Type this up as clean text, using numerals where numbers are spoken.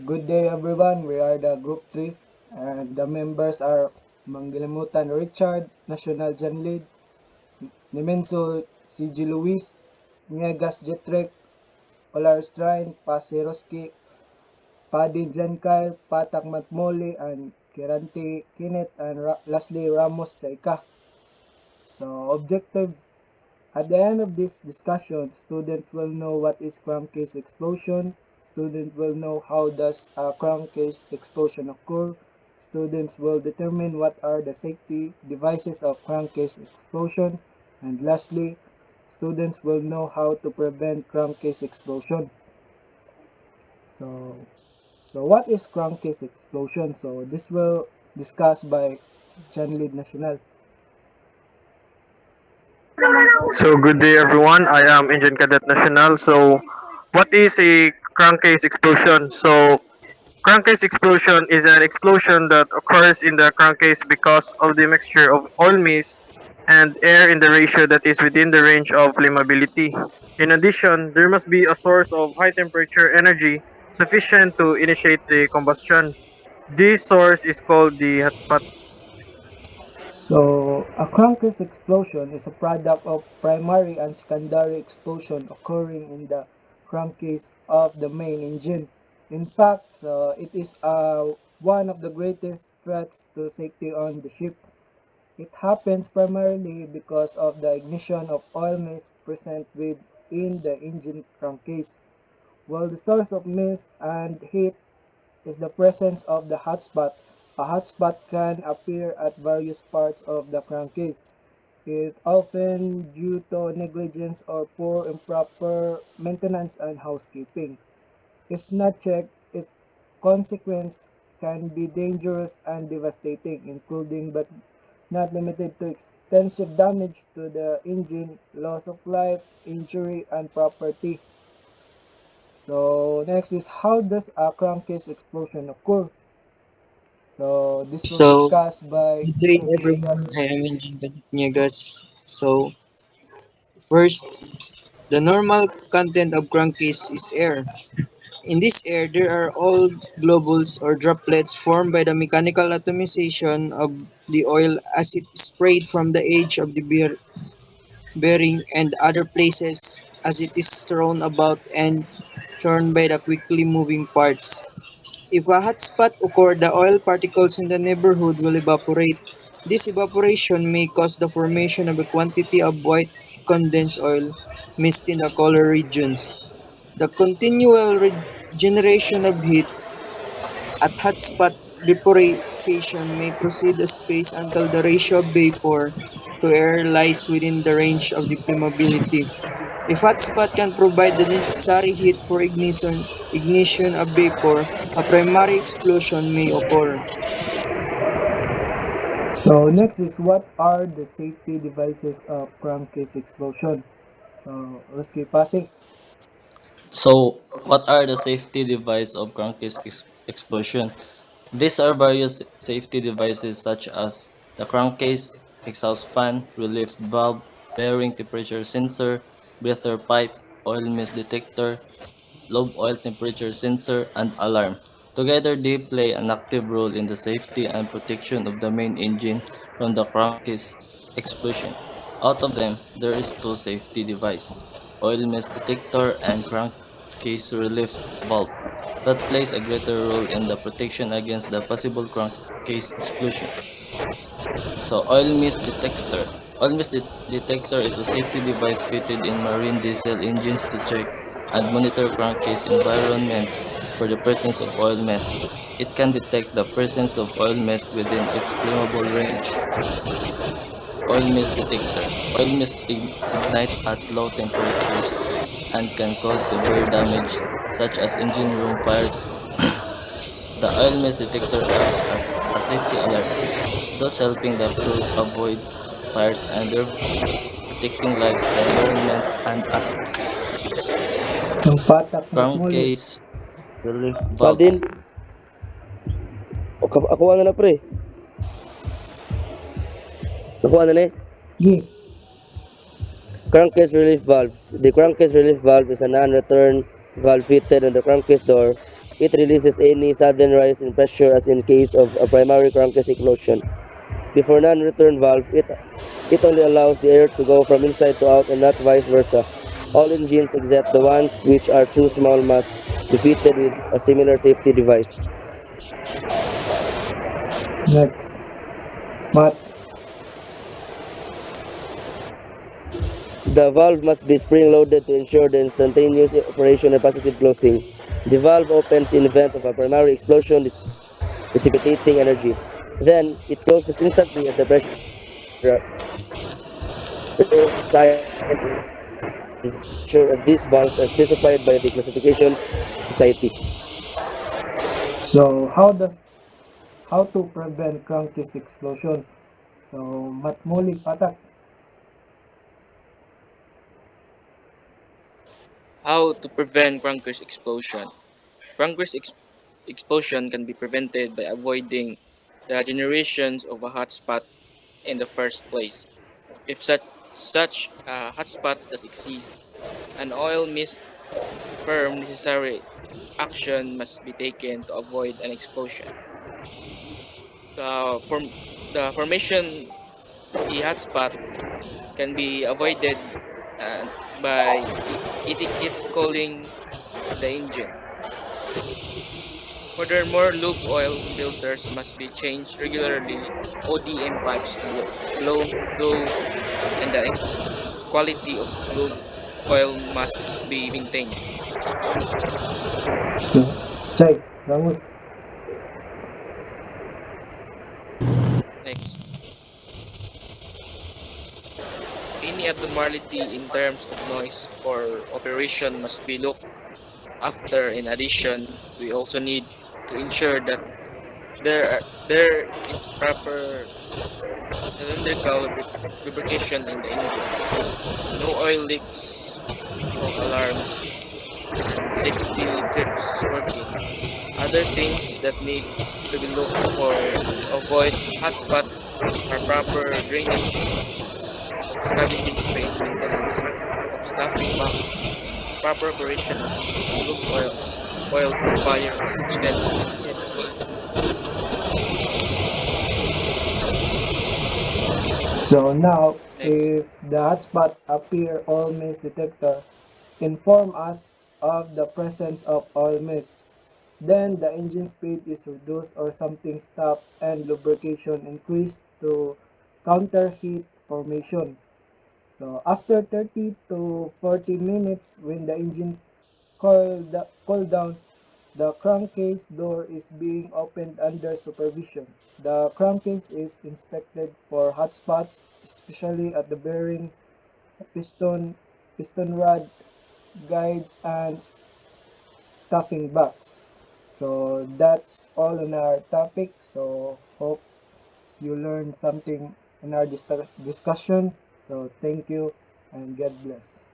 Good day everyone, we are the group 3 and the members are Manggilimutan Richard, National Jan Lead, Nimenso CG Luis, Niegas Jetrek, Olar Strine, Pasiroski, Paddy Jan Kyle, Patak Matmoli, and Kiranti Kinet, and lastly Ramos Chaika. So objectives. At the end of this discussion, students will know what is crankcase explosion, students will know how does a crankcase explosion occur, students will determine what are the safety devices of crankcase explosion, and lastly, students will know how to prevent crankcase explosion. So, so what is crankcase explosion? So this will discussed by John Lead National. So good day everyone. I am Engine Cadet National. So what is a crankcase explosion? So crankcase explosion is an explosion that occurs in the crankcase because of the mixture of oil mist and air in the ratio that is within the range of flammability. In addition, there must be a source of high temperature energy sufficient to initiate the combustion. This source is called the hotspot. So, a crankcase explosion is a product of primary and secondary explosion occurring in the crankcase of the main engine. In fact, it is one of the greatest threats to safety on the ship. It happens primarily because of the ignition of oil mist present within the engine crankcase, while the source of mist and heat is the presence of the hotspot. A hotspot can appear at various parts of the crankcase. It often due to negligence or poor improper maintenance and housekeeping. If not checked, its consequence can be dangerous and devastating, including but not limited to extensive damage to the engine, loss of life, injury, and property. So next is how does a crankcase explosion occur? So this will So, discussed by good day Mr. everyone. Niegas. I am Engineer Niegas. So, first, the normal content of crankcase is air. In this air, there are all globules or droplets formed by the mechanical atomization of the oil as it is sprayed from the edge of the bearing and other places as it is thrown about and churned by the quickly moving parts. If a hot spot occurs, the oil particles in the neighborhood will evaporate. This evaporation may cause the formation of a quantity of white condensed oil mist in the color regions. The continual regeneration of heat at hotspot vaporization may proceed a space until the ratio of vapor to air lies within the range of the flammability. If hotspot can provide the necessary heat for ignition of vapor, a primary explosion may occur. So next is what are the safety devices of crankcase explosion? So let's keep passing. So, what are the safety devices of explosion? These are various safety devices such as the crankcase, exhaust fan, relief valve, bearing temperature sensor, breather pipe, oil mist detector, low oil temperature sensor, and alarm. Together, they play an active role in the safety and protection of the main engine from the crankcase explosion. Out of them, there is two safety devices, oil mist detector and crankcase relief valve, that plays a greater role in the protection against the possible crankcase explosion. So, oil mist detector. Oil mist detector is a safety device fitted in marine diesel engines to check and monitor crankcase environments for the presence of oil mist. It can detect the presence of oil mist within its flammable range. Oil mist detector. Oil mist ignite at low temperatures and can cause severe damage such as engine room fires. The oil mist detector acts as a safety alert, thus helping the crew avoid fires and thereby protecting lives, the environment, and assets. Yung patak matmuli. Crankcase relief Padin, valve. ako ano na pre. Nakuha na ni. Gi. Crankcase relief valves. The crankcase relief valve is a non-return valve fitted on the crankcase door it releases any sudden rise in pressure as in case of a primary crankcase explosion. Before non-return valve, it only allows the air to go from inside to out and not vice versa. All engines except the ones which are too small must be fitted with a similar safety device. Next, Matt. The valve must be spring-loaded to ensure the instantaneous operation and positive closing. The valve opens in event of a primary explosion dissipating energy. Then, it closes instantly as the pressure size and temperature at these valves are specified by the Classification Society. So how to prevent crankcase explosion? So matmuli patak. How to prevent crankers explosion? Crankers explosion can be prevented by avoiding the generations of a hotspot in the first place. If such a hotspot does exist, an oil mist firm necessary action must be taken to avoid an explosion. The formation a hotspot can be avoided uh, by etiquette calling of the engine. Furthermore, lube oil filters must be changed regularly, ODM pipes blown through, and the quality of lube oil must be maintained. So Chay, Ramos. Next, any abnormality in terms of noise or operation must be looked after. In addition, we also need to ensure that there is proper cylindrical lubrication in the engine, no oil leaks, no alarms, and electricity trips working. Other things that need to be looked for to avoid hot spots are proper drainage of scavenging space, maintenance of stuffing box, and proper operation of lube oil for fire or accident prevention. So now, Next, if the hotspot appear oil mist detector, inform us of the presence of oil mist. Then the engine speed is reduced or something stopped and lubrication increased to counter heat formation. So after 30 to 40 minutes when the engine cool down, the crankcase door is being opened under supervision. The crankcase is inspected for hot spots, especially at the bearing, piston, piston rod, guides, and stuffing box. So that's all in our topic. So hope you learned something in our discussion. So thank you and God bless.